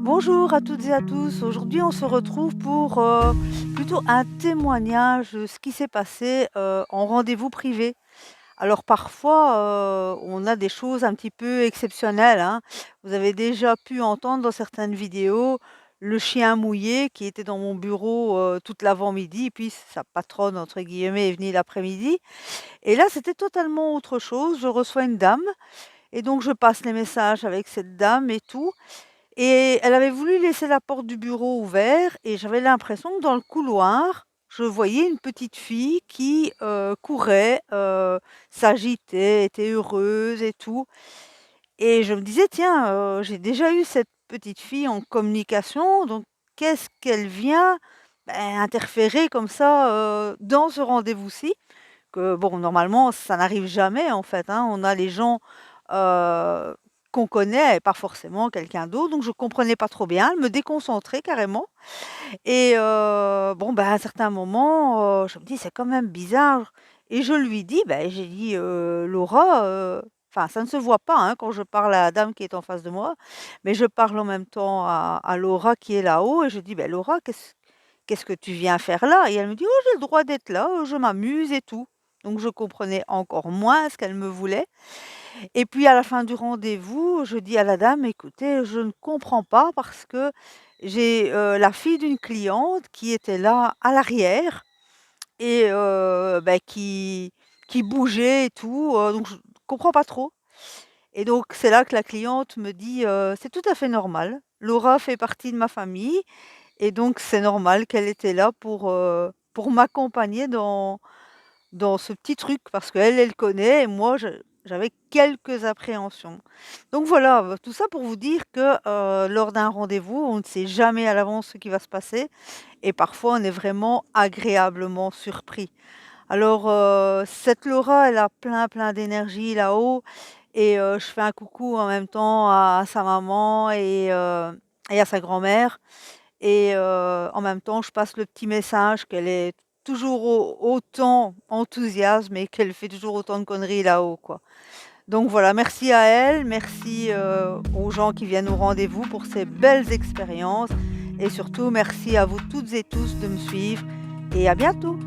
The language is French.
Bonjour à toutes et à tous. Aujourd'hui, on se retrouve pour plutôt un témoignage de ce qui s'est passé en rendez-vous privé. Alors parfois, on a des choses un petit peu exceptionnelles, hein. Vous avez déjà pu entendre dans certaines vidéos le chien mouillé qui était dans mon bureau toute l'avant-midi, puis sa patronne, entre guillemets, est venue l'après-midi. Et là, c'était totalement autre chose. Je reçois une dame et donc je passe les messages avec cette dame et tout. Et elle avait voulu laisser la porte du bureau ouverte et j'avais l'impression que dans le couloir, je voyais une petite fille qui, courait, s'agitait, était heureuse et tout. Et je me disais: «Tiens, j'ai déjà eu cette petite fille en communication, donc qu'est-ce qu'elle vient, interférer comme ça, dans ce rendez-vous-ci?» Que bon, normalement, ça n'arrive jamais en fait, hein. On a les gens, heu, qu'on connaît et pas forcément quelqu'un d'autre, donc je comprenais pas trop bien. Elle me déconcentrait carrément et bon, à un certain moment, je me dis: «C'est quand même bizarre» et je lui dis, j'ai dit: «Laura, enfin ça ne se voit pas, hein, quand je parle à la dame qui est en face de moi, mais je parle en même temps à Laura qui est là-haut et je dis: "Beh, Laura, qu'est-ce que tu viens faire là?» et elle me dit: «Oh, j'ai le droit d'être là, je m'amuse et tout». Donc je comprenais encore moins ce qu'elle me voulait et puis à la fin du rendez-vous, je dis à la dame: «Écoutez, je ne comprends pas parce que j'ai, la fille d'une cliente qui était là à l'arrière et qui bougeait et tout, donc je comprends pas trop». Et donc c'est là que la cliente me dit: «C'est tout à fait normal. Laura fait partie de ma famille et donc c'est normal qu'elle était là pour m'accompagner dans ce petit truc parce qu'elle, elle connaît et moi j'avais quelques appréhensions. Donc voilà, tout ça pour vous dire que, lors d'un rendez-vous, on ne sait jamais à l'avance ce qui va se passer et parfois on est vraiment agréablement surpris. Alors, cette Laura, elle a plein d'énergie là-haut et je fais un coucou en même temps à sa maman et à sa grand-mère et en même temps, je passe le petit message qu'elle est toujours autant enthousiasme et qu'elle fait toujours autant de conneries là-haut, quoi. Donc voilà, merci à elle, merci, aux gens qui viennent au rendez-vous pour ces belles expériences et surtout merci à vous toutes et tous de me suivre et à bientôt.